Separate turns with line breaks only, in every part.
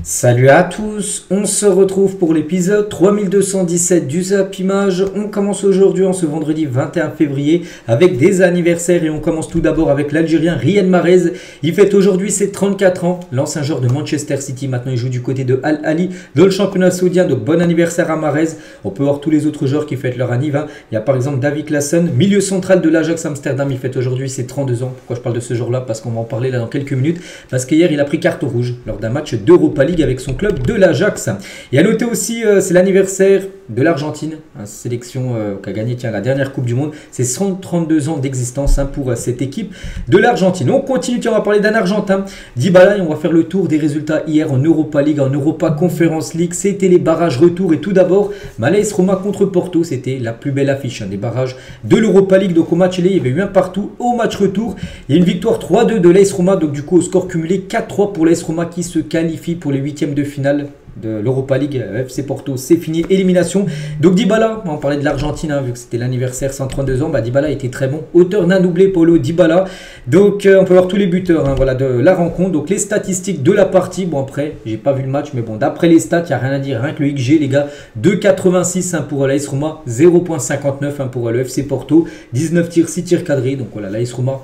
Salut à tous, on se retrouve pour l'épisode 3217 du Zap Image. On commence aujourd'hui en ce vendredi 21 février avec des anniversaires et on commence tout d'abord avec l'Algérien Riyad Mahrez. Il fête aujourd'hui ses 34 ans, l'ancien joueur de Manchester City, maintenant il joue du côté de Al Ahly dans le championnat saoudien, donc bon anniversaire à Mahrez. On peut voir tous les autres joueurs qui fêtent leur anniversaire. Il y a par exemple David Klaassen, milieu central de l'Ajax Amsterdam, il fête aujourd'hui ses 32 ans. Pourquoi je parle de ce jour-là? Parce qu'on va en parler là dans quelques minutes, parce qu'hier il a pris carte rouge lors d'un match d'Europa League avec son club de l'Ajax. Et à noter aussi, c'est l'anniversaire de l'Argentine, sélection qui a gagné la dernière Coupe du Monde. C'est 132 ans d'existence pour cette équipe de l'Argentine. On continue, on va parler d'un Argentin, Dybala, et on va faire le tour des résultats hier en Europa League, en Europa Conference League. C'était les barrages retour et tout d'abord, l'AS Roma contre Porto, c'était la plus belle affiche des barrages de l'Europa League. Donc au match aller, il y avait eu un partout. Au match retour, il y a une victoire 3-2 de l'AS Roma, donc du coup au score cumulé 4-3 pour l'AS Roma qui se qualifie pour les huitièmes de finale de l'Europa League. FC Porto, c'est fini, élimination. Donc Dybala, on parlait de l'Argentine, vu que c'était l'anniversaire, 132 ans, Dybala était très bon, auteur d'un doublé, Paulo Dybala. Donc on peut voir tous les buteurs voilà, de la rencontre. Donc les statistiques de la partie, bon après, j'ai pas vu le match, mais bon, d'après les stats, il n'y a rien à dire, rien que le XG les gars, 2,86 pour l'AS Roma, 0,59 pour le FC Porto, 19 tirs, 6 tirs cadrés. Donc voilà, l'AS Roma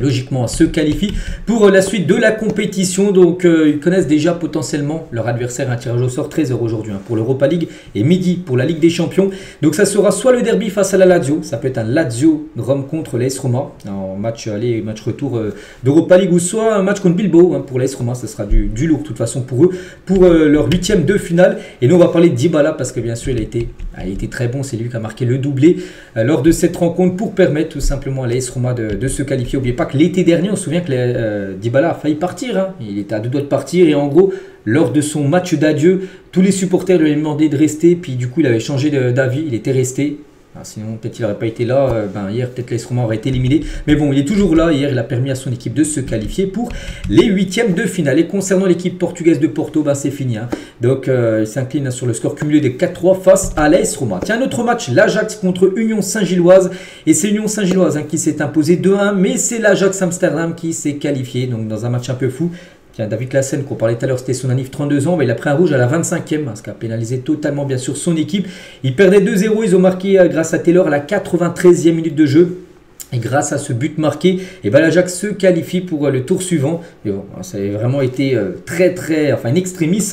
logiquement se qualifie pour la suite de la compétition. Donc ils connaissent déjà potentiellement leur adversaire, un tirage au sort 13h aujourd'hui pour l'Europa League et midi pour la Ligue des Champions. Donc ça sera soit le derby face à la Lazio, ça peut être un Lazio Rome contre l'AS Roma en match aller et match retour d'Europa League, ou soit un match contre Bilbao pour l'AS Roma. Ça sera du lourd de toute façon pour eux, pour leur huitième de finale. Et nous on va parler de Dybala parce que bien sûr il a été très bon, c'est lui qui a marqué le doublé lors de cette rencontre pour permettre tout simplement à l'AS Roma de se qualifier. N'oubliez pas que l'été dernier, on se souvient que Dybala a failli partir. Il était à deux doigts de partir et en gros, lors de son match d'adieu, tous les supporters lui avaient demandé de rester. Puis du coup, il avait changé d'avis, il était resté. Sinon, peut-être il n'aurait pas été là. Hier, peut-être l'AS Roma aurait été éliminé. Mais bon, il est toujours là. Hier, il a permis à son équipe de se qualifier pour les huitièmes de finale. Et concernant l'équipe portugaise de Porto, c'est fini. Donc, il s'incline sur le score cumulé de 4-3 face à l'AS Roma. Tiens, un autre match, l'Ajax contre Union Saint-Gilloise. Et c'est Union Saint-Gilloise qui s'est imposé 2-1. Mais c'est l'Ajax Amsterdam qui s'est qualifié. Donc, dans un match un peu fou. Tiens, David Klaassen, qu'on parlait tout à l'heure, c'était son anniv 32 ans, il a pris un rouge à la 25e, ce qui a pénalisé totalement bien sûr son équipe. Il perdait 2-0, ils ont marqué grâce à Taylor à la 93e minute de jeu. Et grâce à ce but marqué, l'Ajax se qualifie pour le tour suivant. Mais bon, ça a vraiment été une extremis.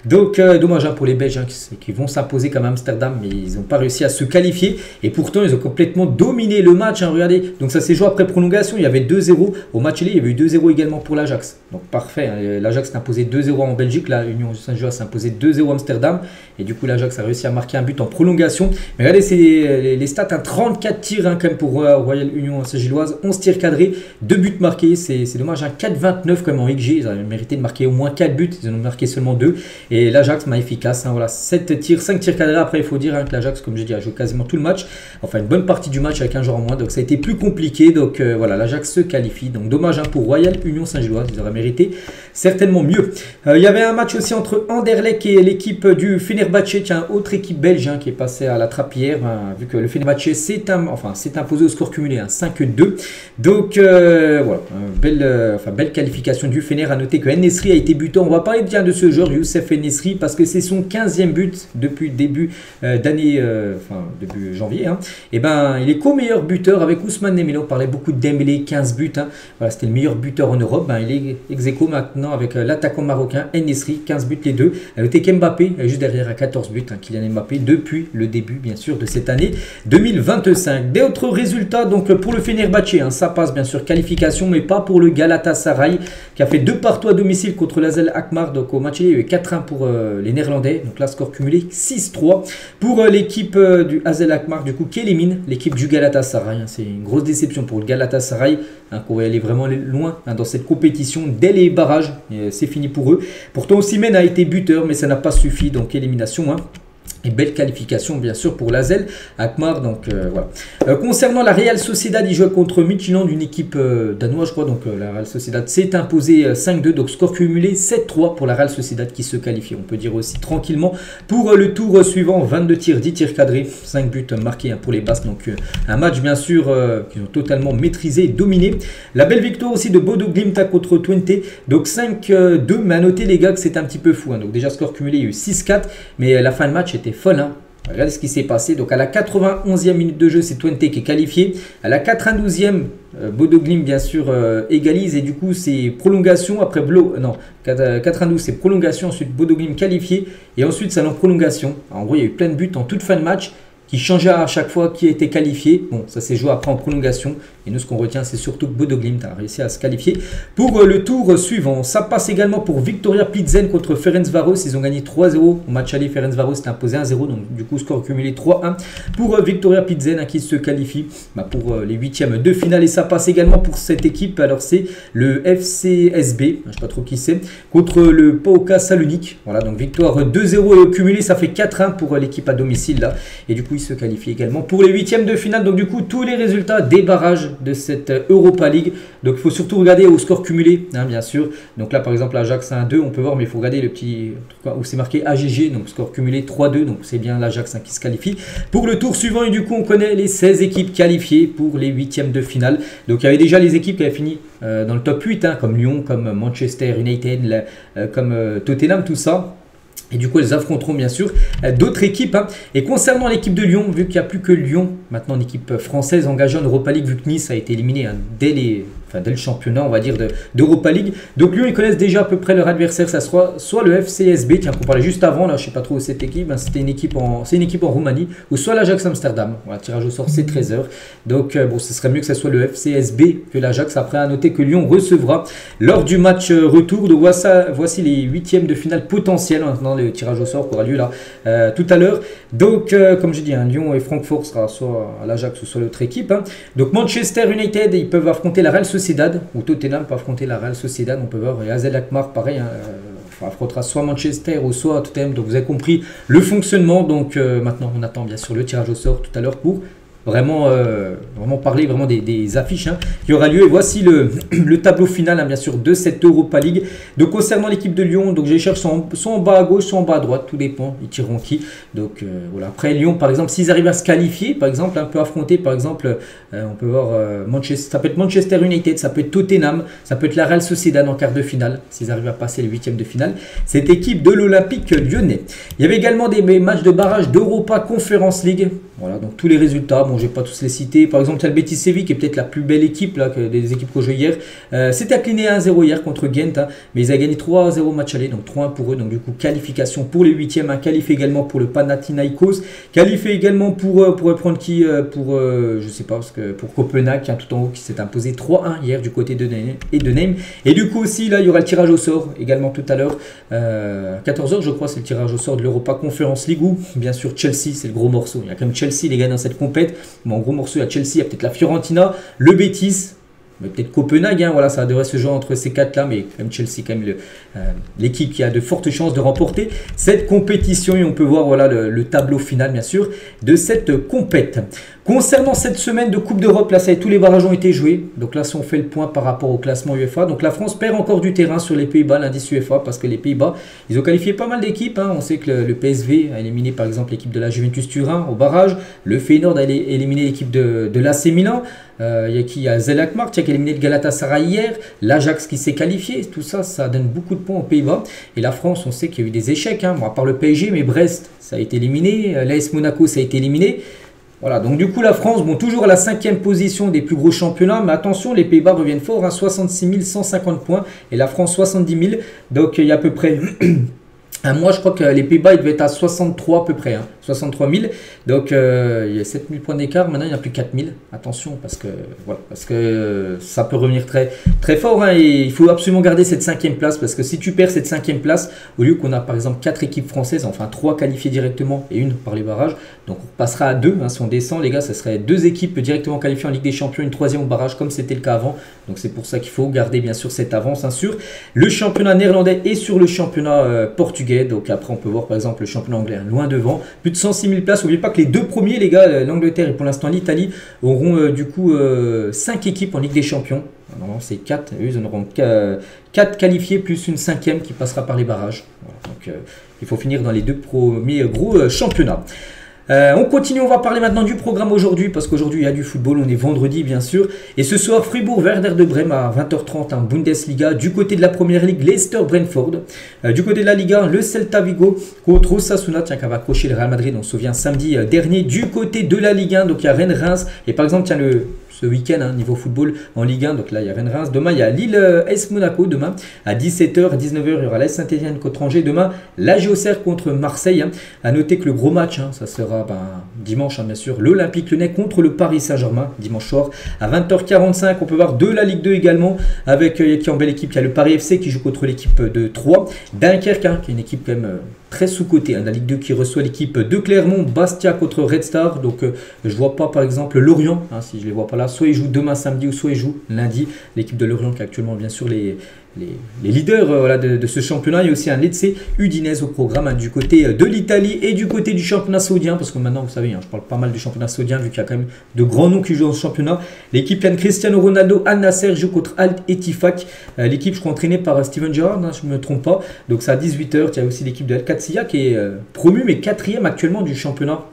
Donc dommage pour les Belges qui vont s'imposer comme Amsterdam, mais ils n'ont pas réussi à se qualifier. Et pourtant, ils ont complètement dominé le match. Regardez, donc ça s'est joué après prolongation. Il y avait 2-0 au match aller. Il y avait eu 2-0 également pour l'Ajax. Donc parfait. L'Ajax s'est imposé 2-0 en Belgique. Là, Union Saint-Gilloise s'est imposé 2-0 à Amsterdam. Et du coup, l'Ajax a réussi à marquer un but en prolongation. Mais regardez, c'est les stats. 34 tirs quand même pour Royal Union Saint-Gilloise, 11 tirs cadrés, 2 buts marqués, c'est dommage, 4,29 comme en XG, ils avaient mérité de marquer au moins 4 buts, ils en ont marqué seulement 2, et l'Ajax m'a efficace, voilà, 7 tirs, 5 tirs cadrés. Après il faut dire que l'Ajax, comme j'ai dit, a joué quasiment tout le match, enfin une bonne partie du match avec un joueur en moins, donc ça a été plus compliqué. Donc voilà, l'Ajax se qualifie, donc dommage pour Royal Union Saint-Gilloise, ils auraient mérité certainement mieux. Il y avait un match aussi entre Anderlecht et l'équipe du Fenerbahçe, tiens, autre équipe belge qui est passée à la trappe hier, vu que le Fenerbahçe s'est imposé au score cumulé, 5-2. Donc voilà, belle qualification du Fener. À noter que En-Nesyri a été buteur. On va parler bien de ce joueur, Youssef En-Nesyri, parce que c'est son 15e but depuis début d'année, début janvier. Et il est co-meilleur buteur avec Ousmane Dembélé. On parlait beaucoup de Dembélé, 15 buts. Voilà, c'était le meilleur buteur en Europe. Il est ex-aequo maintenant avec l'attaquant marocain En-Nesyri, 15 buts les deux. À noter qu'Mbappé, juste derrière à 14 buts, Kylian Mbappé, depuis le début bien sûr de cette année 2025. Des autres résultats donc pour le Fenerbahçe, ça passe bien sûr, qualification, mais pas pour le Galatasaray qui a fait 2 partout à domicile contre l'Azel Alkmaar. Donc au match il y a eu 4-1 pour les Néerlandais, donc là score cumulé 6-3 pour l'équipe du Azel Alkmaar, du coup qui élimine l'équipe du Galatasaray. C'est une grosse déception pour le Galatasaray, qu'on va aller vraiment loin dans cette compétition dès les barrages. C'est fini pour eux. Pourtant Osimhen a été buteur, mais ça n'a pas suffi, donc élimination. Et belle qualification bien sûr pour l'AZ Alkmaar. Donc voilà. Concernant la Real Sociedad, il joue contre Midtjylland, une équipe danoise je crois. Donc la Real Sociedad s'est imposée 5-2. Donc score cumulé 7-3 pour la Real Sociedad qui se qualifie. On peut dire aussi tranquillement pour le tour suivant. 22 tirs, 10 tirs cadrés, 5 buts marqués pour les Basques. Donc un match bien sûr qu'ils ont totalement maîtrisé et dominé. La belle victoire aussi de Bodo Glimt contre Twente. Donc 5-2. Mais à noter les gars que c'est un petit peu fou. Donc déjà score cumulé il y a eu 6-4. Mais la fin de match était folle. Regardez ce qui s'est passé. Donc à la 91e minute de jeu, c'est Twente qui est qualifié. À la 92e, Bodo Glimt bien sûr égalise. Et du coup, c'est prolongation. Après 92, c'est prolongation. Ensuite, Bodo Glimt qualifié. Et ensuite, c'est en prolongation. En gros, il y a eu plein de buts en toute fin de match qui changeait à chaque fois qui était qualifié. Bon, ça s'est joué après en prolongation. Et nous, ce qu'on retient, c'est surtout que Bodo Glimt a réussi à se qualifier pour le tour suivant. Ça passe également pour Viktoria Plzen contre Ferencváros. Ils ont gagné 3-0 au match aller. Ferencváros s'est imposé 1-0. Donc, du coup, score cumulé 3-1 pour Viktoria Plzen qui se qualifie pour les huitièmes de finale. Et ça passe également pour cette équipe. Alors, c'est le FCSB, je ne sais pas trop qui c'est, contre le PAOK Salonique. Voilà, donc victoire 2-0 cumulé. Ça fait 4-1 pour l'équipe à domicile là. Et du coup, se qualifie également pour les huitièmes de finale. Donc du coup, tous les résultats des barrages de cette Europa League. Donc il faut surtout regarder au score cumulé, bien sûr. Donc là, par exemple, Ajax 1-2, on peut voir, mais il faut regarder le petit truc où c'est marqué AGG, donc score cumulé 3-2. Donc c'est bien l'Ajax qui se qualifie pour le tour suivant. Et du coup, on connaît les 16 équipes qualifiées pour les huitièmes de finale. Donc il y avait déjà les équipes qui avaient fini dans le top 8, comme Lyon, comme Manchester United, comme Tottenham, tout ça. Et du coup, elles affronteront bien sûr d'autres équipes. Et concernant l'équipe de Lyon, vu qu'il n'y a plus que Lyon, maintenant une équipe française engagée en Europa League, vu que Nice a été éliminé dès le championnat, on va dire, d'Europa League. Donc Lyon, ils connaissent déjà à peu près leur adversaire. Ça sera soit le FCSB, tiens, qu'on parlait juste avant, là, je ne sais pas trop où cette équipe, c'est une équipe en Roumanie, ou soit l'Ajax Amsterdam. Voilà, tirage au sort, c'est 13h. Donc bon, ce serait mieux que ce soit le FCSB que l'Ajax. Après, à noter que Lyon recevra lors du match retour. Donc voici les huitièmes de finale potentiels, dans le tirage au sort qui aura lieu là tout à l'heure. Donc comme j'ai dit, Lyon et Francfort sera soit à l'Ajax ou soit l'autre équipe. Donc Manchester United, ils peuvent affronter la Real Sociedad, ou Tottenham peut affronter la Real Sociedad. On peut voir, et AZ Alkmaar pareil, affrontera soit Manchester ou soit Tottenham. Donc vous avez compris le fonctionnement. Donc maintenant on attend bien sûr le tirage au sort tout à l'heure pour vraiment parler vraiment des affiches qui aura lieu. Et voici le tableau final bien sûr de cette Europa League. Donc concernant l'équipe de Lyon, donc je les cherche soit en bas à gauche, soit en bas à droite, tout dépend, ils tireront qui. Donc voilà. Après Lyon par exemple, s'ils arrivent à se qualifier, par exemple, peut affronter par exemple, on peut voir Manchester, ça peut être Manchester United, ça peut être Tottenham, ça peut être la Real Sociedad en quart de finale, s'ils arrivent à passer les huitièmes de finale, cette équipe de l'Olympique Lyonnais. Il y avait également des matchs de barrage d'Europa Conference League. Voilà, donc tous les résultats, bon, je ne vais pas tous les citer. Par exemple, il y a le Betis Séville qui est peut-être la plus belle équipe là, que des équipes qu'on jouait hier. C'était incliné 1-0 hier contre Ghent, mais ils ont gagné 3-0 match aller, donc 3-1 pour eux. Donc du coup, qualification pour les huitièmes, qualifié également pour le Panathinaikos, qualifié également pour prendre qui je sais pas, parce que pour Copenhague, tout en haut, qui s'est imposé 3-1 hier du côté de Nîmes. Et du coup aussi, là, il y aura le tirage au sort également tout à l'heure. 14h, je crois, c'est le tirage au sort de l'Europa Conference League, où bien sûr Chelsea, c'est le gros morceau. Il y a quand même Chelsea, les gars, dans cette compète. Bon, en gros morceau, il y a Chelsea, il y a peut-être la Fiorentina, le Betis, mais peut-être Copenhague, voilà, ça devrait se jouer entre ces quatre-là, mais quand même Chelsea, quand même l'équipe qui a de fortes chances de remporter cette compétition. Et on peut voir voilà, le tableau final, bien sûr, de cette compète. Concernant cette semaine de Coupe d'Europe, là, tous les barrages ont été joués. Donc là, si on fait le point par rapport au classement UEFA, donc la France perd encore du terrain sur les Pays-Bas, l'indice UEFA, parce que les Pays-Bas, ils ont qualifié pas mal d'équipes. On sait que le PSV a éliminé, par exemple, l'équipe de la Juventus Turin au barrage. Le Feyenoord a éliminé l'équipe de l'AC Milan. Il y a AZ Alkmaar qui a éliminé le Galatasaray hier. L'Ajax qui s'est qualifié. Tout ça, ça donne beaucoup de points aux Pays-Bas. Et la France, on sait qu'il y a eu des échecs. Bon, à part le PSG, mais Brest, ça a été éliminé. L'AS Monaco, ça a été éliminé. Voilà, donc du coup la France, bon, toujours à la 5e position des plus gros championnats, mais attention, les Pays-Bas reviennent fort, 66 150 points et la France 70 000, donc il y a à peu près un mois, je crois que les Pays-Bas ils devaient être à 63 à peu près, 63 000. Donc il y a 7 000 points d'écart. Maintenant, il n'y en a plus 4 000. Attention, parce que ça peut revenir très, très fort. Hein, et il faut absolument garder cette 5e place. Parce que si tu perds cette 5e place, au lieu qu'on a par exemple 4 équipes françaises, enfin 3 qualifiées directement et une par les barrages, donc on passera à 2. Hein, si on descend, les gars, ça serait 2 équipes directement qualifiées en Ligue des Champions, une 3e au barrage, comme c'était le cas avant. Donc c'est pour ça qu'il faut garder bien sûr cette avance hein, sur le championnat néerlandais et sur le championnat portugais. Donc après, on peut voir par exemple le championnat anglais hein, loin devant. Plus de 106 000 places. N'oubliez pas que les 2 premiers, les gars, l'Angleterre et pour l'instant l'Italie, auront du coup 5 équipes en Ligue des Champions. Normalement, c'est 4. Eux, ils en auront 4 qualifiés plus une 5e qui passera par les barrages. Voilà. Donc il faut finir dans les 2 premiers gros championnats. On continue, on va parler maintenant du programme aujourd'hui parce qu'aujourd'hui il y a du football, on est vendredi bien sûr. Et ce soir, Fribourg-Werder de Brême à 20h30 en Bundesliga. Du côté de la Première Ligue, Leicester-Brentford. Du côté de la Liga, le Celta Vigo contre Osasuna, tiens, qui va accrocher le Real Madrid, on se souvient samedi dernier. Du côté de la Ligue 1, donc il y a Rennes-Reims. Et par exemple, tiens, ce week-end, hein, niveau football en Ligue 1, donc là il y a Rennes-Reims. Demain il y a Lille-S Monaco, demain à 17h, à 19h il y aura l'AS Saint-Étienne contre Angers. Demain la Auxerre contre Marseille. Hein. À noter que le gros match, hein, ça sera dimanche hein, bien sûr, l'Olympique Lyonnais contre le Paris Saint-Germain, dimanche soir à 20h45. On peut voir de la Ligue 2 également, avec qui en belle équipe, il y a le Paris FC qui joue contre l'équipe de Troyes. Dunkerque, hein, qui est une équipe quand même très sous-côté hein, de la Ligue 2 qui reçoit l'équipe de Clermont. Bastia contre Red Star. Donc je vois pas par exemple Lorient, hein, si je les vois pas là, soit ils jouent demain samedi ou soit ils jouent lundi. L'équipe de Lorient qui est actuellement bien sûr les leaders voilà, de ce championnat. Il y a aussi un Lecce Udinese au programme hein, du côté de l'Italie et du côté du championnat saoudien, parce que maintenant vous savez hein, je parle pas mal du championnat saoudien vu qu'il y a quand même de grands noms qui jouent dans ce championnat. L'équipe Cristiano Ronaldo Al Nasser joue contre Al Ettifaq. L'équipe je crois entraînée par Steven Gerrard, hein, je ne me trompe pas. Donc c'est à 18h. Il y a aussi l'équipe de Al Qadsiya qui est promue mais 4e actuellement du championnat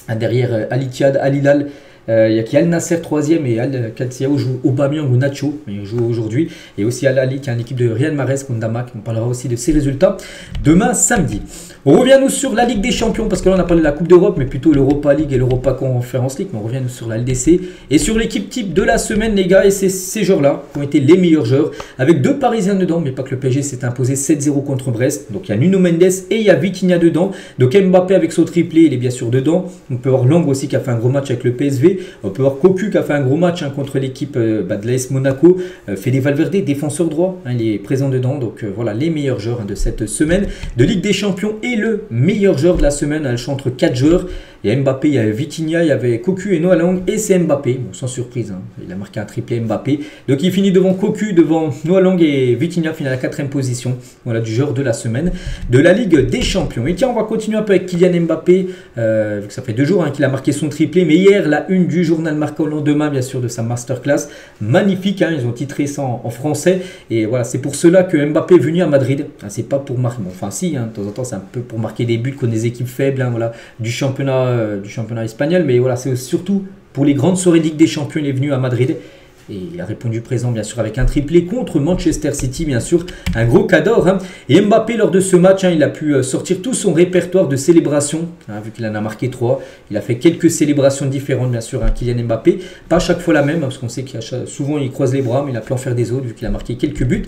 hein, derrière Al Ittihad, Al Hilal. Il y a qui Al Nasser 3e et Al Qadsiya joue Aubameyang ou Nacho, mais il joue aujourd'hui. Et aussi Al Ahly qui est une équipe de Riyad Mahrez contre Damak. On parlera aussi de ses résultats demain samedi. On revient nous sur la Ligue des Champions parce que là on a parlé de la Coupe d'Europe, mais plutôt l'Europa League et l'Europa Conference League. Mais on revient nous sur la LDC et sur l'équipe type de la semaine, les gars. Et c'est ces joueurs-là qui ont été les meilleurs joueurs avec 2 Parisiens dedans, mais pas que le PSG s'est imposé 7-0 contre Brest. Donc il y a Nuno Mendes et il y a Vitinha dedans. Donc Mbappé avec son triplé, il est bien sûr dedans. On peut voir Lang aussi qui a fait un gros match avec le PSV. On peut voir Cocu qui a fait un gros match hein, contre l'équipe de l'AS Monaco. Fede Valverde, défenseur droit, hein, il est présent dedans. Donc voilà les meilleurs joueurs hein, de cette semaine de Ligue des Champions et le meilleur joueur de la semaine. Elle chante entre 4 joueurs. Il y a Mbappé, il y avait Vitinha, il y avait Cocu et Noah Lang et c'est Mbappé. Bon, sans surprise, hein, il a marqué un triplé Mbappé. Donc il finit devant Cocu, devant Noah Lang et Vitinha finit à la 4e position. Voilà du joueur de la semaine de la Ligue des Champions. Et tiens, on va continuer un peu avec Kylian Mbappé. Vu que ça fait 2 jours hein, qu'il a marqué son triplé. Mais hier, la une du journal marqué au lendemain, bien sûr, de sa masterclass. Magnifique, hein, ils ont titré ça en français. Et voilà, c'est pour cela que Mbappé est venu à Madrid. Hein, c'est pas pour marquer. Bon, enfin, si, hein, de temps en temps, c'est un peu pour marquer des buts contre des équipes faibles hein, voilà, du championnat espagnol. Mais voilà, c'est surtout pour les grandes soirées de Ligue des Champions. Il est venu à Madrid. Et il a répondu présent bien sûr avec un triplé contre Manchester City, bien sûr, un gros cadeau. Hein. Et Mbappé lors de ce match, hein, il a pu sortir tout son répertoire de célébrations, hein, vu qu'il en a marqué 3. Il a fait quelques célébrations différentes bien sûr, hein, Kylian Mbappé. Pas chaque fois la même, hein, parce qu'on sait qu'il souvent il croise les bras, mais il a pu en faire des autres, vu qu'il a marqué quelques buts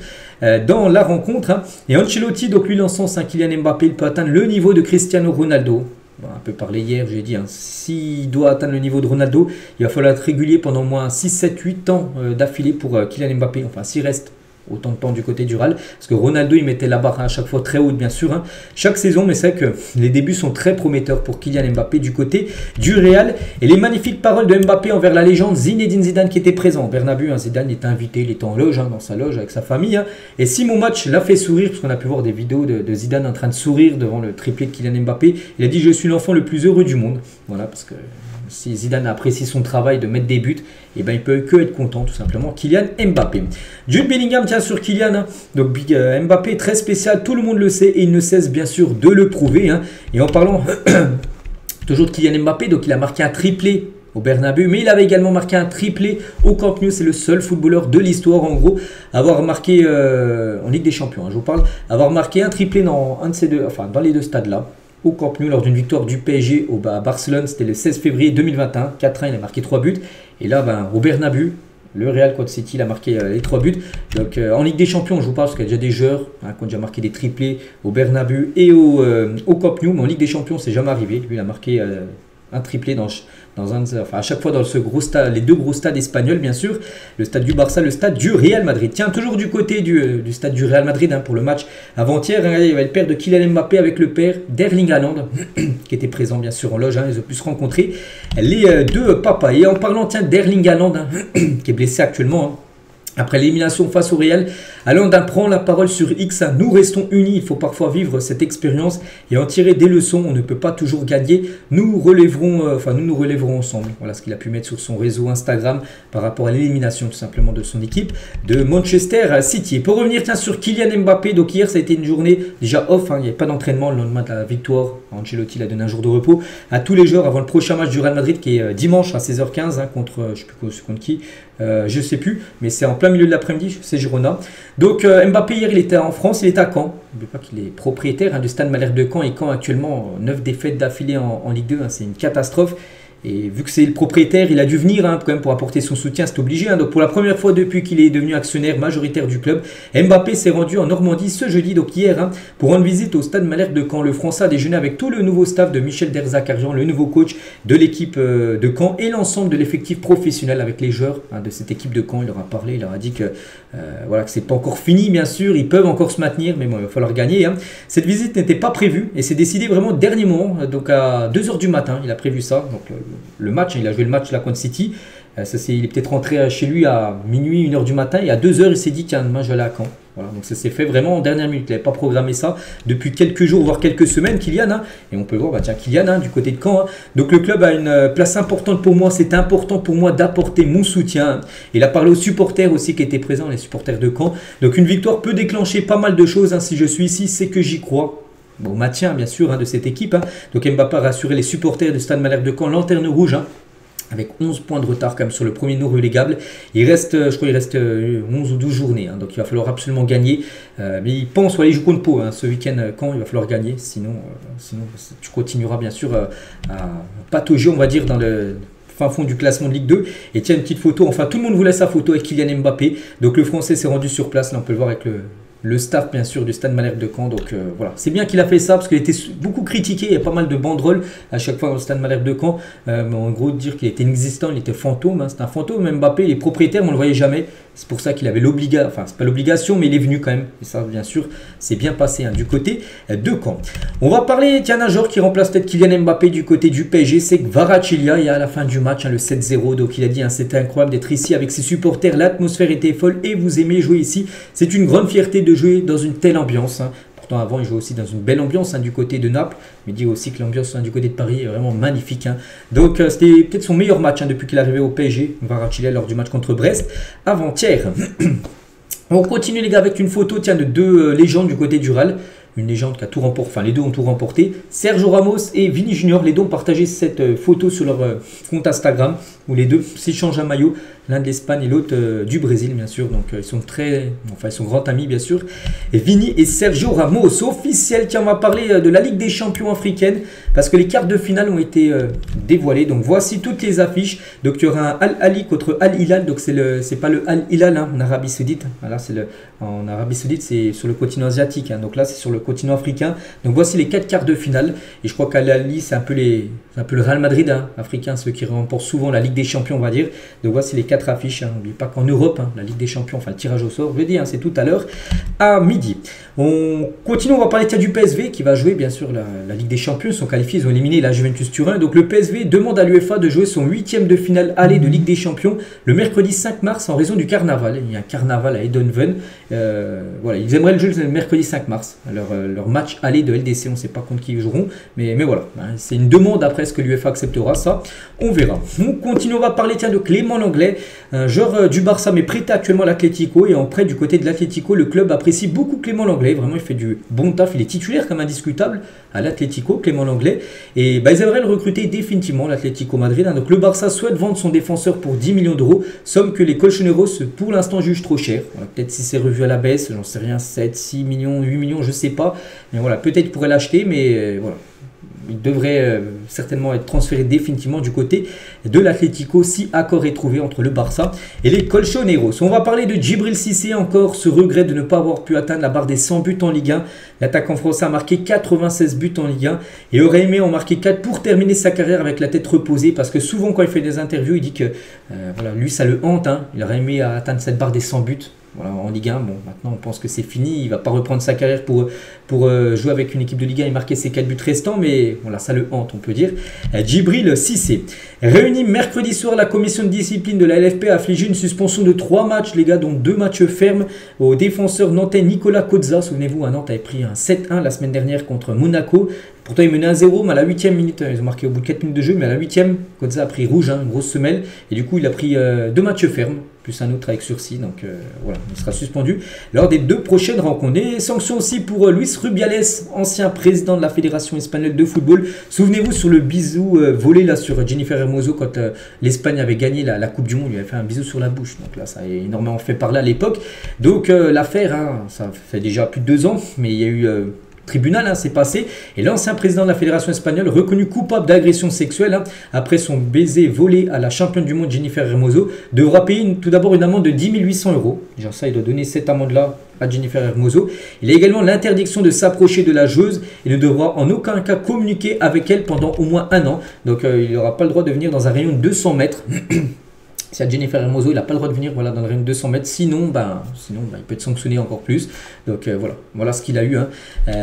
dans la rencontre. Hein. Et Ancelotti, donc lui l'encense, hein, Kylian Mbappé, il peut atteindre le niveau de Cristiano Ronaldo. Un peu parlé hier, j'ai dit, hein, s'il doit atteindre le niveau de Ronaldo, il va falloir être régulier pendant au moins 6, 7, 8 ans d'affilée pour Kylian Mbappé. Enfin, s'il reste autant de temps du côté du Real. Parce que Ronaldo, il mettait la barre à chaque fois très haute, bien sûr. Hein, chaque saison, mais c'est vrai que les débuts sont très prometteurs pour Kylian Mbappé du côté du Real. Et les magnifiques paroles de Mbappé envers la légende Zinedine Zidane qui était présent. Bernabeu, hein, Zidane était invité, il était en loge, hein, dans sa loge avec sa famille. Hein, et si mon match l'a fait sourire, parce qu'on a pu voir des vidéos de Zidane en train de sourire devant le triplé de Kylian Mbappé, il a dit « Je suis l'enfant le plus heureux du monde ». Voilà, parce que si Zidane apprécie son travail de mettre des buts, et ben il peut que être content tout simplement. Kylian Mbappé. Jude Bellingham tient sur Kylian. Hein. Donc Mbappé est très spécial, tout le monde le sait et il ne cesse bien sûr de le prouver. Hein. Et en parlant toujours de Kylian Mbappé, donc il a marqué un triplé au Bernabeu, mais il avait également marqué un triplé au Camp Nou. C'est le seul footballeur de l'histoire en gros à avoir marqué en Ligue des Champions. Hein, je vous parle, avoir marqué un triplé dans un de ces deux, enfin dans les deux stades là. Au Camp Nou lors d'une victoire du PSG à Barcelone, c'était le 16 février 2021, 4-1, il a marqué 3 buts. Et là, au Bernabeu, le Real contre City, il a marqué les 3 buts. Donc en Ligue des Champions, on ne joue pas parce qu'il y a déjà des joueurs qui ont déjà marqué des triplés au Bernabeu et au Camp Nou. Mais en Ligue des Champions, c'est jamais arrivé. Lui, il a marqué un triplé à chaque fois dans ce gros stade, les deux gros stades espagnols, bien sûr, le stade du Barça, le stade du Real Madrid. Tiens, toujours du côté du stade du Real Madrid pour le match avant-hier, il y avait le père de Kylian Mbappé avec le père d'Erling Haaland qui était présent bien sûr en loge, ils ont pu se rencontrer les deux papas. Et en parlant d'Erling Haaland qui est blessé actuellement après l'élimination face au Real, Haaland prend la parole sur X. Nous restons unis, il faut parfois vivre cette expérience et en tirer des leçons. On ne peut pas toujours gagner. Nous nous relèverons ensemble. Voilà ce qu'il a pu mettre sur son réseau Instagram par rapport à l'élimination tout simplement de son équipe de Manchester City. Et pour revenir sur Kylian Mbappé, donc hier ça a été une journée déjà off, il n'y avait pas d'entraînement le lendemain de la victoire. Ancelotti a donné un jour de repos à tous les joueurs avant le prochain match du Real Madrid qui est dimanche à 16h15 contre, je ne sais plus contre qui, je sais plus, mais c'est en plein milieu de l'après-midi, c'est Girona. Donc Mbappé hier il était en France, il est à Caen. N'oubliez pas qu'il est propriétaire du Stade Malherbe de Caen et Caen actuellement 9 défaites d'affilée en Ligue 2, c'est une catastrophe. Et vu que c'est le propriétaire, il a dû venir quand même pour apporter son soutien, c'est obligé. Donc pour la première fois depuis qu'il est devenu actionnaire majoritaire du club, Mbappé s'est rendu en Normandie ce jeudi, donc hier, pour rendre visite au Stade Malherbe de Caen. Le Français a déjeuné avec tout le nouveau staff de Michel Derzakarian, le nouveau coach de l'équipe de Caen et l'ensemble de l'effectif professionnel avec les joueurs de cette équipe de Caen. Il leur a parlé, il leur a dit que voilà, que c'est pas encore fini bien sûr, ils peuvent encore se maintenir, mais bon, il va falloir gagner. Cette visite n'était pas prévue et c'est décidé vraiment au dernier moment, donc à 2h du matin, il a prévu ça. Donc le match, il a joué le match là contre City, il est peut-être rentré chez lui à minuit, 1h du matin et à 2h il s'est dit tiens demain je vais aller à Caen. Voilà, donc ça s'est fait vraiment en dernière minute, il n'avait pas programmé ça depuis quelques jours voire quelques semaines Kylian, et on peut le voir, tiens Kylian du côté de Caen, donc le club a une place importante pour moi, c'est important pour moi d'apporter mon soutien. Il a parlé aux supporters aussi qui étaient présents, les supporters de Caen. Donc une victoire peut déclencher pas mal de choses, si je suis ici c'est que j'y crois. Bon, maintien bien sûr de cette équipe. Donc Mbappé a rassuré les supporters du Stade Malherbe de Caen, lanterne rouge, avec 11 points de retard quand même sur le premier non relégable. Il reste, je crois, 11 ou 12 journées. Donc il va falloir absolument gagner. Mais il pense aller jouer contre Pau ce week-end quand il va falloir gagner. Sinon tu continueras bien sûr à patauger, on va dire, dans le fin fond du classement de Ligue 2. Et tiens, une petite photo. Enfin, tout le monde voulait sa photo avec Kylian Mbappé. Donc le Français s'est rendu sur place. Là, on peut le voir avec le staff bien sûr du Stade Malherbe de Caen. Donc voilà, c'est bien qu'il a fait ça parce qu'il était beaucoup critiqué, il y a pas mal de banderoles à chaque fois dans le Stade Malherbe de Caen, mais en gros dire qu'il était inexistant, il était fantôme, c'est un fantôme. Mbappé, il est propriétaire mais on ne le voyait jamais, c'est pour ça qu'il avait l'obligation, enfin c'est pas l'obligation mais il est venu quand même, et ça bien sûr c'est bien passé du côté de Caen. On va parler d'un joueur qui remplace peut-être Kylian Mbappé du côté du PSG, c'est Kvaratskhelia. Il y a à la fin du match le 7-0, donc il a dit c'était incroyable d'être ici avec ses supporters, l'atmosphère était folle et vous aimez jouer ici, c'est une grande fierté de jouer dans une telle ambiance. Pourtant avant il jouait aussi dans une belle ambiance du côté de Naples, mais il dit aussi que l'ambiance du côté de Paris est vraiment magnifique. Donc c'était peut-être son meilleur match depuis qu'il est arrivé au PSG, Kvaratskhelia, lors du match contre Brest avant-hier. On continue les gars avec une photo de deux légendes du côté du Real. Une légende qui a tout remporté, enfin les deux ont tout remporté. Sergio Ramos et Vini Junior, les deux ont partagé cette photo sur leur compte Instagram où les deux s'échangent un maillot, l'un de l'Espagne et l'autre du Brésil bien sûr. Donc ils sont grands amis bien sûr. Et Vini et Sergio Ramos, officiel. Tiens, on va parler de la Ligue des Champions africaine parce que les quarts de finale ont été dévoilés. Donc voici toutes les affiches. Donc il y aura un Al-Ali contre Al-Hilal. Donc c'est pas le Al-Hilal en Arabie Saoudite. Voilà, en Arabie Saoudite c'est sur le continent asiatique. Donc là c'est sur le continent africain. Donc voici les 4 quarts de finale. Et je crois qu'Al-Ali c'est un peu le Real Madrid africain, ceux qui remportent souvent la Ligue des Champions on va dire. Donc voici les 4 affiches. N'oubliez pas qu'en Europe, la Ligue des Champions, enfin le tirage au sort, je l'ai dit, c'est tout à l'heure à midi. On continue, on va parler du PSV qui va jouer bien sûr la Ligue des Champions. Ils sont qualifiés, ils ont éliminé la Juventus Turin. Donc le PSV demande à l'UEFA de jouer son 8e de finale aller de Ligue des Champions le mercredi 5 mars en raison du carnaval. Il y a un carnaval à Eindhoven. Voilà, ils aimeraient le jouer le mercredi 5 mars. Leur match aller de LDC, on ne sait pas contre qui ils joueront, mais voilà, c'est une demande après ce que l'UEFA acceptera, ça on verra. On continue, on va parler de Clément Lenglet, un joueur du Barça mais prêté actuellement à l'Atlético, et en prêt du côté de l'Atlético, le club apprécie beaucoup Clément Lenglet, vraiment il fait du bon taf, il est titulaire comme indiscutable à l'Atlético, Clément Lenglet, et ils aimeraient le recruter définitivement, l'Atlético Madrid. Donc le Barça souhaite vendre son défenseur pour 10 millions d'euros, somme que les colchoneros pour l'instant jugent trop cher. Voilà, peut-être si c'est revu à la baisse, j'en sais rien, 7, 6 millions, 8 millions, je sais pas, mais voilà, peut-être pourrait l'acheter, mais voilà. il devrait certainement être transféré définitivement du côté de l'Atlético si accord est trouvé entre le Barça et les Colchoneros. On va parler de Djibril Cissé encore, ce regret de ne pas avoir pu atteindre la barre des 100 buts en Ligue 1. L'attaquant français a marqué 96 buts en Ligue 1 et aurait aimé en marquer 4 pour terminer sa carrière avec la tête reposée, parce que souvent quand il fait des interviews, il dit que voilà, lui ça le hante, hein. Il aurait aimé atteindre cette barre des 100 buts. Voilà, en Ligue 1, bon, maintenant on pense que c'est fini, il ne va pas reprendre sa carrière pour jouer avec une équipe de Ligue 1 et marquer ses 4 buts restants, mais voilà, ça le hante, on peut dire. Djibril Cissé. Réuni mercredi soir, la commission de discipline de la LFP a affligé une suspension de 3 matchs, les gars, dont 2 matchs fermes au défenseur nantais Nicolas Kozza. Souvenez-vous, Nantes avait pris un 7-1 la semaine dernière contre Monaco. Pourtant, il menait 1-0, mais à la 8e minute, ils ont marqué au bout de 4 minutes de jeu, mais à la 8e, Kozza a pris rouge, une grosse semelle, et du coup, il a pris 2 matchs fermes, plus un autre avec sursis, donc voilà, il sera suspendu lors des 2 prochaines rencontres. Et sanctions aussi pour Luis Rubiales, ancien président de la Fédération espagnole de football. Souvenez-vous sur le bisou volé là sur Jennifer Hermoso quand l'Espagne avait gagné la Coupe du Monde, il lui avait fait un bisou sur la bouche, donc là ça a énormément fait parler à l'époque. Donc l'affaire, ça fait déjà plus de 2 ans, mais il y a eu... tribunal, c'est passé, et l'ancien président de la Fédération espagnole, reconnu coupable d'agression sexuelle après son baiser volé à la championne du monde Jennifer Hermoso, devra payer tout d'abord une amende de 10 800 €. Genre ça, il doit donner cette amende-là à Jennifer Hermoso. Il a également l'interdiction de s'approcher de la joueuse et ne devra en aucun cas communiquer avec elle pendant au moins 1 an. Donc il n'aura pas le droit de venir dans un rayon de 200 mètres. Si à Jennifer Hermoso, il n'a pas le droit de venir dans le rayon de 200 mètres, sinon, il peut être sanctionné encore plus. Donc voilà ce qu'il a eu.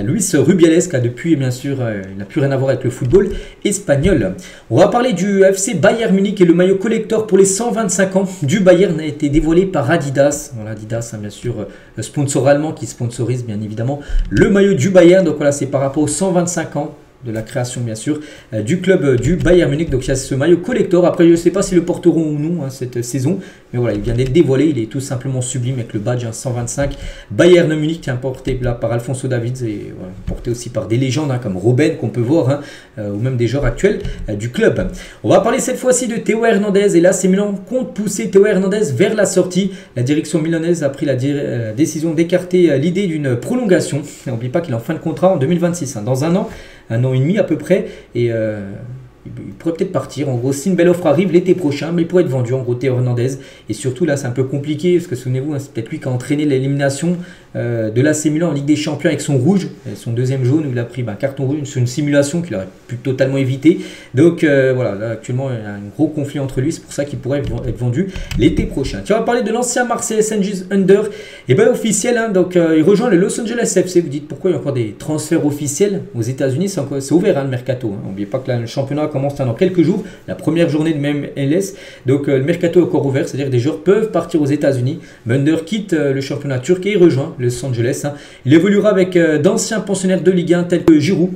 Luis Rubiales, qui a depuis, bien sûr, il n'a plus rien à voir avec le football espagnol. On va parler du FC Bayern Munich, et le maillot collector pour les 125 ans du Bayern a été dévoilé par Adidas. Voilà, Adidas, bien sûr, sponsor allemand qui sponsorise bien évidemment le maillot du Bayern. Donc voilà, c'est par rapport aux 125 ans de la création bien sûr du club du Bayern Munich. Donc il y a ce maillot collector. Après je ne sais pas s'ils le porteront ou non cette saison, mais voilà, il vient d'être dévoilé, il est tout simplement sublime avec le badge 125 Bayern Munich, porté là par Alphonso Davids et voilà, porté aussi par des légendes comme Robben qu'on peut voir, ou même des joueurs actuels du club. On va parler cette fois-ci de Théo Hernandez, et là c'est Milan compte pousser Théo Hernandez vers la sortie. La direction milanaise a pris la décision d'écarter l'idée d'une prolongation. N'oubliez pas qu'il est en fin de contrat en 2026, dans un an et demi à peu près, et il pourrait peut-être partir. En gros, si une belle offre arrive l'été prochain, mais il pourrait être vendu en gros Théo Hernandez. Et surtout là c'est un peu compliqué, parce que souvenez-vous, c'est peut-être lui qui a entraîné l'élimination de l'AC Milan en Ligue des Champions avec son rouge, son deuxième jaune où il a pris un carton rouge sur une simulation qu'il aurait pu totalement éviter. Donc voilà, là, actuellement il y a un gros conflit entre lui, c'est pour ça qu'il pourrait être vendu l'été prochain. Tu vas parler de l'ancien Marseille Cengiz Under, et bien officiel, donc il rejoint le Los Angeles FC. Vous dites pourquoi il y a encore des transferts officiels aux États-Unis, c'est ouvert le mercato. N'oubliez pas que là, le championnat commence dans quelques jours, la première journée de même MLS, donc le mercato est encore ouvert, c'est-à-dire que des joueurs peuvent partir aux États-Unis. Under quitte le championnat turc et rejoint Los Angeles. Il évoluera avec d'anciens pensionnaires de Ligue 1 tels que Giroud,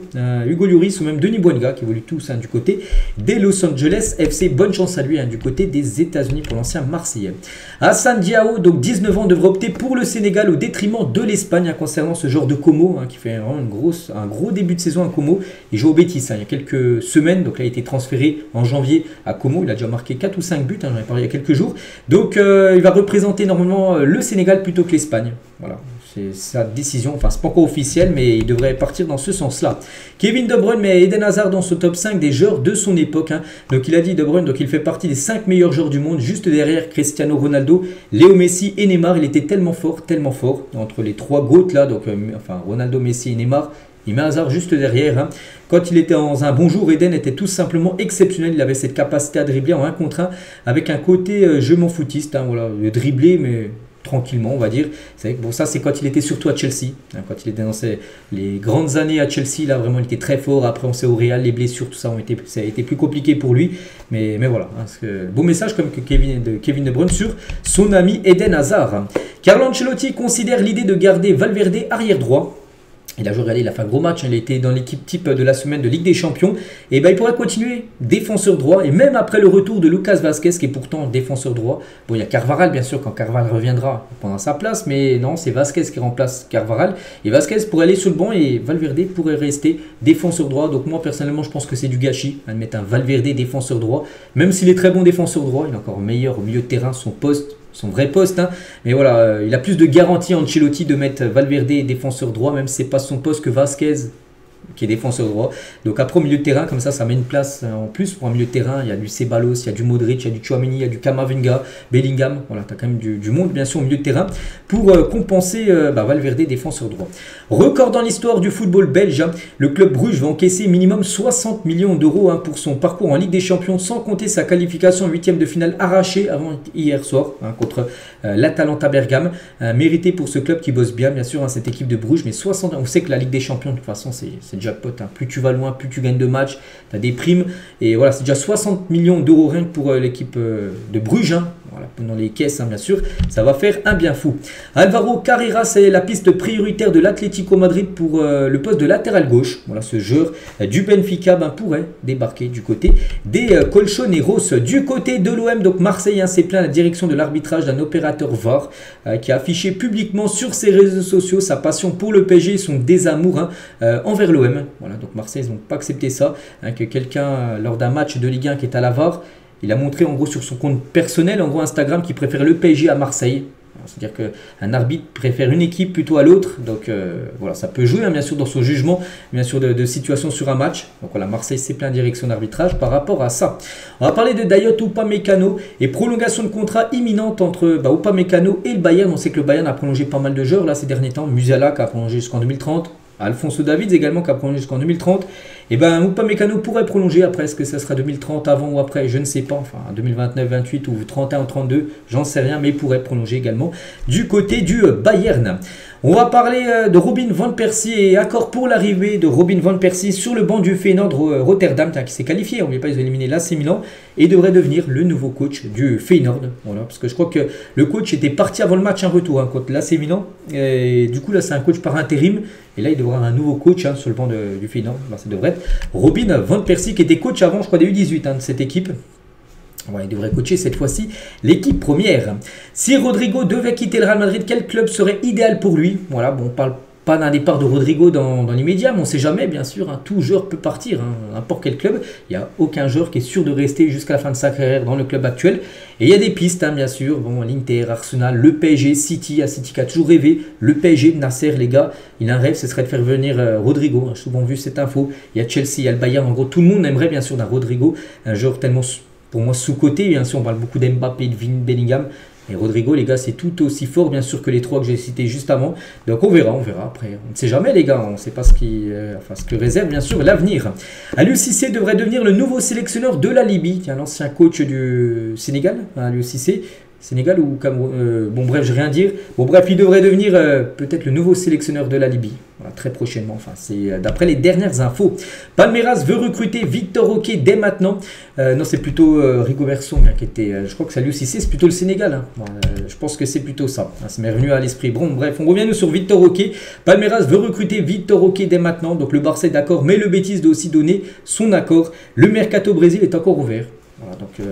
Hugo Lloris ou même Denis Bouanga qui évoluent tous du côté des Los Angeles FC. Bonne chance à lui du côté des États-Unis pour l'ancien Marseillais. Hassan Diao, donc 19 ans, devrait opter pour le Sénégal au détriment de l'Espagne concernant ce joueur de Como qui fait vraiment un gros début de saison à Como. Il joue au Betis il y a quelques semaines, donc là il a été transféré en janvier à Como. Il a déjà marqué 4 ou 5 buts, j'en ai parlé il y a quelques jours. Donc il va représenter normalement le Sénégal plutôt que l'Espagne. Voilà. C'est sa décision, enfin c'est pas encore officiel, mais il devrait partir dans ce sens-là. Kevin De Bruyne met Eden Hazard dans ce top 5 des joueurs de son époque. Donc il a dit De Bruyne, donc il fait partie des 5 meilleurs joueurs du monde, juste derrière Cristiano Ronaldo, Léo Messi et Neymar. Il était tellement fort, entre les 3 GOAT là, donc enfin Ronaldo, Messi et Neymar. Il met Hazard juste derrière. Quand il était dans un bon jour, Eden était tout simplement exceptionnel. Il avait cette capacité à dribbler en 1 contre 1 avec un côté je m'en foutiste. Voilà, le dribbler, mais tranquillement on va dire. C'est vrai que bon, ça c'est quand il était surtout à Chelsea, quand il était dans les grandes années à Chelsea, là vraiment il était très fort. Après on sait au Real, les blessures, tout ça ça a été plus compliqué pour lui, mais voilà, beau message comme que Kevin De Bruyne sur son ami Eden Hazard. Carlo Ancelotti considère l'idée de garder Valverde arrière droit. Il a joué, regardez, il a fait un gros match, il était dans l'équipe type de la semaine de Ligue des Champions. Et il pourrait continuer défenseur droit. Et même après le retour de Lucas Vazquez, qui est pourtant défenseur droit. Bon, il y a Carvajal, bien sûr, quand Carvajal reviendra, il prendra sa place. Mais non, c'est Vazquez qui remplace Carvajal. Et Vazquez pourrait aller sur le banc et Valverde pourrait rester défenseur droit. Donc moi, personnellement, je pense que c'est du gâchis de mettre un Valverde défenseur droit. Même s'il est très bon défenseur droit, il est encore meilleur au milieu de terrain, son vrai poste, mais voilà, il a plus de garantie Ancelotti de mettre Valverde défenseur droit, même si c'est pas son poste, que Vazquez qui est défenseur droit. Donc après au milieu de terrain, comme ça met une place en plus pour un milieu de terrain. Il y a du Ceballos, il y a du Modric, il y a du Tchouaméni, il y a du Camavinga, Bellingham. Voilà, tu as quand même du monde bien sûr au milieu de terrain pour compenser Valverde, défenseur droit. Record dans l'histoire du football belge, hein. Le club Bruges va encaisser minimum 60 millions d'euros pour son parcours en Ligue des Champions, sans compter sa qualification en huitième de finale arrachée avant hier soir contre l'Atalanta Bergame. Mérité pour ce club qui bosse bien sûr, cette équipe de Bruges. Mais 60, on sait que la Ligue des Champions de toute façon c'est jackpot, hein. Plus tu vas loin, plus tu gagnes de matchs, tu as des primes. Et voilà, c'est déjà 60 millions d'euros rien que pour l'équipe de Bruges, hein. Voilà, dans les caisses, hein, bien sûr, ça va faire un bien fou. Alvaro Carreira, c'est la piste prioritaire de l'Atlético Madrid pour le poste de latéral gauche. Voilà, ce joueur du Benfica pourrait débarquer du côté des Colchoneros. Du côté de l'OM, donc Marseille s'est plaint à la direction de l'arbitrage d'un opérateur VAR qui a affiché publiquement sur ses réseaux sociaux sa passion pour le PSG et son désamour envers l'OM. Voilà, donc Marseille, ils n'ont pas accepté ça, que quelqu'un, lors d'un match de Ligue 1 qui est à la VAR, il a montré en gros sur son compte personnel, en gros Instagram, qu'il préfère le PSG à Marseille. C'est-à-dire qu'un arbitre préfère une équipe plutôt à l'autre. Donc voilà, ça peut jouer bien sûr dans son jugement, bien sûr de situation sur un match. Donc voilà, Marseille s'est plaint direction d'arbitrage par rapport à ça. On va parler de Dayot Upamecano et prolongation de contrat imminente entre Upamecano et le Bayern. On sait que le Bayern a prolongé pas mal de joueurs là ces derniers temps. Musiala qui a prolongé jusqu'en 2030. Alphonso Davids également qui a prolongé jusqu'en 2030. Et Upamecano pourrait prolonger. Après, est-ce que ça sera 2030 avant ou après? Je ne sais pas. Enfin, 2029, 28 ou 31 ou 32, j'en sais rien. Mais il pourrait prolonger également du côté du Bayern. On va parler de Robin van Persie et accord pour l'arrivée de Robin van Persie sur le banc du Feyenoord Rotterdam qui s'est qualifié. On n'oublie pas, ils ont éliminé l'AC Milan et devrait devenir le nouveau coach du Feyenoord. Voilà, parce que je crois que le coach était parti avant le match un retour contre l'AC Milan. Et du coup, là, c'est un coach par intérim. Et là, il devrait avoir un nouveau coach sur le banc du Feyenoord. Ça devrait être Robin van Persie qui était coach avant, je crois, des U18 de cette équipe. Ouais, il devrait coacher cette fois-ci l'équipe première. Si Rodrigo devait quitter le Real Madrid, quel club serait idéal pour lui? Voilà, bon, on parle pas d'un départ de Rodrigo dans l'immédiat, mais on ne sait jamais, bien sûr. Tout joueur peut partir, n'importe quel club. Il n'y a aucun joueur qui est sûr de rester jusqu'à la fin de sa carrière dans le club actuel. Et il y a des pistes, bien sûr. Bon, l'Inter, Arsenal, le PSG, City. City qui a toujours rêvé. Le PSG, Nasser, les gars, il a un rêve, ce serait de faire venir Rodrigo. J'ai souvent vu cette info. Il y a Chelsea, il y a le Bayern. En gros, tout le monde aimerait, bien sûr, d'un Rodrigo. Un joueur tellement, pour moi, sous-coté. Bien sûr, on parle beaucoup d'Mbappé, de Bellingham. Et Rodrigo, les gars, c'est tout aussi fort, bien sûr, que les trois que j'ai cités juste avant. Donc on verra après. On ne sait jamais, les gars. On ne sait pas ce que réserve, bien sûr, l'avenir. Aliou Cissé devrait devenir le nouveau sélectionneur de la Libye. Tiens, l'ancien coach du Sénégal, Aliou Cissé. Sénégal ou Cameroun, bon bref, je vais rien dire. Bon bref, il devrait devenir peut-être le nouveau sélectionneur de la Libye. Voilà, très prochainement. Enfin, c'est d'après les dernières infos. Palmeiras veut recruter Victor Roque dès maintenant. Non, c'est plutôt Rigobertson qui était. Je crois que Aliou Cissé, c'est plutôt le Sénégal. Je pense que c'est plutôt ça. Ça m'est revenu à l'esprit. Bon, bref, on revient nous sur Victor Roque. Palmeiras veut recruter Victor Roque dès maintenant. Donc le Barça est d'accord, mais le Betis doit aussi donner son accord. Le mercato Brésil est encore ouvert. Voilà, donc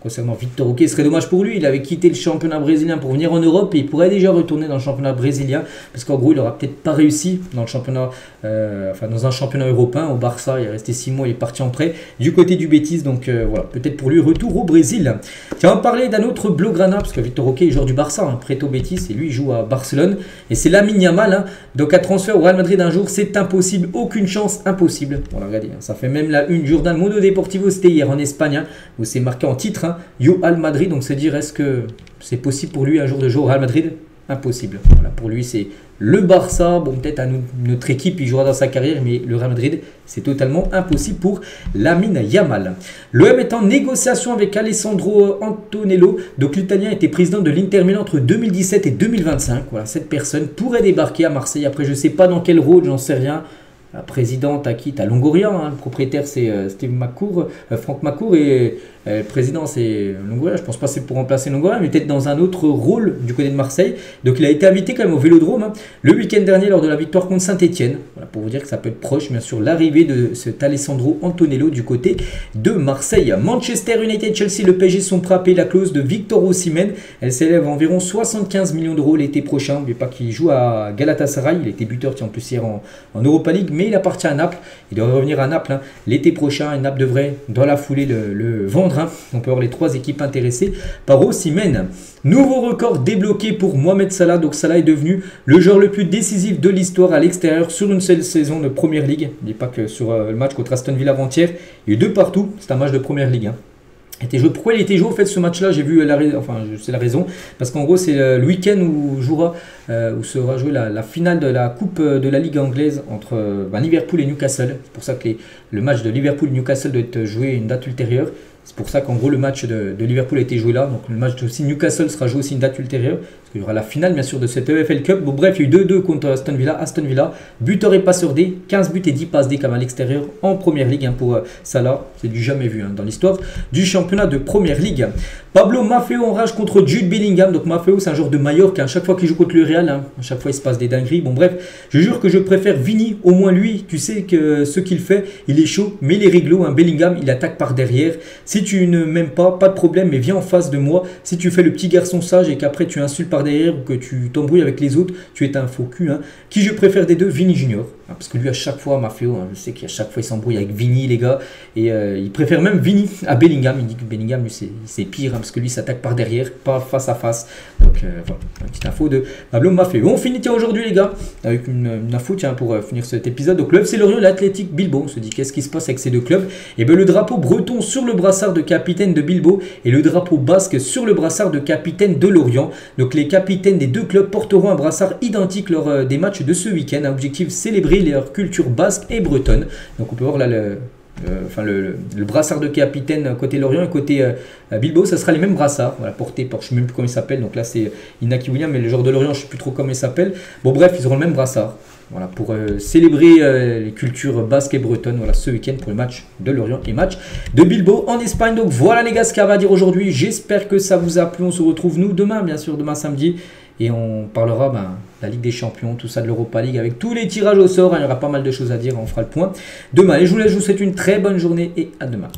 concernant Victor Roque, ce serait dommage pour lui. Il avait quitté le championnat brésilien pour venir en Europe et il pourrait déjà retourner dans le championnat brésilien parce qu'en gros, il n'aura peut-être pas réussi dans le championnat, dans un championnat européen. Au Barça, il est resté 6 mois, il est parti en prêt du côté du Betis. Donc voilà, peut-être pour lui, retour au Brésil. Tiens, on va parler d'un autre Blaugrana parce que Victor Roque est joueur du Barça, prêt au Betis et lui, il joue à Barcelone. Et c'est Lamine Yamal. Donc, à transfert au Real Madrid un jour, c'est impossible. Aucune chance, impossible. Voilà, regardez, ça fait même la une. Journal Mundo Deportivo, c'était hier en Espagne, où c'est marqué en titre. Yo al Madrid, donc c'est dire est-ce que c'est possible pour lui un jour de jouer au Real Madrid? Impossible. Voilà, pour lui c'est le Barça, bon peut-être à notre équipe il jouera dans sa carrière, mais le Real Madrid c'est totalement impossible pour Lamine Yamal. L'OM est en négociation avec Alessandro Antonello, donc l'Italien était président de l'Inter Milan entre 2017 et 2025. Voilà, cette personne pourrait débarquer à Marseille. Après je sais pas dans quel rôle, j'en sais rien. La présidente à qui? T'as Longoria, le propriétaire c'est Steve McCourt, Franck McCourt et le président c'est Longoria. Je pense pas que c'est pour remplacer Longoria, mais peut-être dans un autre rôle du côté de Marseille. Donc il a été invité quand même au Vélodrome le week-end dernier lors de la victoire contre Saint-Etienne. Voilà, pour vous dire que ça peut être proche, bien sûr, l'arrivée de cet Alessandro Antonello du côté de Marseille. Manchester United, Chelsea, le PSG sont prêts à payer la clause de Victor Osimhen. Elle s'élève à environ 75 millions d'euros l'été prochain. N'oubliez pas qu'il joue à Galatasaray. Il a été buteur en plus hier en Europa League. mais il appartient à Naples. Il devrait revenir à Naples hein, l'été prochain. Et Naples devrait, dans la foulée, le vendre. Hein. On peut avoir les 3 équipes intéressées par Osimhen. Nouveau record débloqué pour Mohamed Salah. Donc Salah est devenu le joueur le plus décisif de l'histoire à l'extérieur sur une seule saison de Première Ligue. N'oubliez pas que sur le match contre Aston Villa avant-hier, il y a eu 2 partout. C'est un match de Première Ligue. Hein. Pourquoi il était joué au fait ce match-là? J'ai vu c'est la raison. Parce qu'en gros, c'est le week-end où sera jouée la finale de la Coupe de la Ligue anglaise entre Liverpool et Newcastle. C'est pour ça que le match de Liverpool-Newcastle doit être joué à une date ultérieure. C'est pour ça qu'en gros, le match de Liverpool a été joué là. Donc le match aussi Newcastle sera joué aussi une date ultérieure. Parce qu'il y aura la finale, bien sûr, de cette EFL Cup. Bon, bref, il y a eu 2-2 contre Aston Villa. Buteur et passeur D. 15 buts et 10 passes D comme à l'extérieur en Première Ligue hein, pour Salah. C'est du jamais vu hein, dans l'histoire du championnat de Première Ligue. Pablo Maffeo en rage contre Jude Bellingham. Donc Maffeo, c'est un joueur de Mallorca. Hein. Chaque fois qu'il joue contre le Real, hein, à chaque fois, il se passe des dingueries. Bon, bref, je jure que je préfère Vini. Au moins lui, tu sais que ce qu'il fait, il est chaud, mais il est réglo. Hein. Bellingham, il attaque par derrière. Si tu ne m'aimes pas de problème, mais viens en face de moi. Si tu fais le petit garçon sage et qu'après tu insultes par derrière ou que tu t'embrouilles avec les autres, tu es un faux cul. Hein. Qui je préfère des deux? Vini Junior. Hein, parce que lui, à chaque fois, Maffeo, hein, je sais qu'à chaque fois, il s'embrouille avec Vini, les gars. Et il préfère même Vini à Bellingham. Il dit que Bellingham, lui, c'est pire. Hein, parce que lui, s'attaque par derrière, pas face à face. Donc, voilà, une petite info de Pablo Maffeo. On finit aujourd'hui, les gars, avec une info tiens, pour finir cet épisode. Donc, le FC Lorient et l'Athletic Bilbao. On se dit, qu'est-ce qui se passe avec ces deux clubs? Et bien, le drapeau breton sur le brassard de capitaine de Bilbao et le drapeau basque sur le brassard de capitaine de Lorient. Donc, les capitaines des deux clubs porteront un brassard identique lors des matchs de ce week-end. Objectif, célébrer leur culture basque et bretonne. Donc, on peut voir là le brassard de capitaine côté Lorient et côté Bilbao, ça sera les mêmes brassards, voilà, portés par, je ne sais même plus comment il s'appelle, donc là c'est Inaki William, mais le joueur de Lorient, je ne sais plus trop comment il s'appelle. Bon bref, ils auront le même brassard, voilà, pour célébrer les cultures basques et bretonnes, voilà, ce week-end pour le match de Lorient et match de Bilbao en Espagne. Donc voilà les gars ce qu'il y a à dire aujourd'hui, j'espère que ça vous a plu, on se retrouve nous demain, bien sûr, demain samedi. Et on parlera de la Ligue des Champions, tout ça de l'Europa League avec tous les tirages au sort. Il y aura pas mal de choses à dire, on fera le point demain. Et je vous souhaite une très bonne journée et à demain.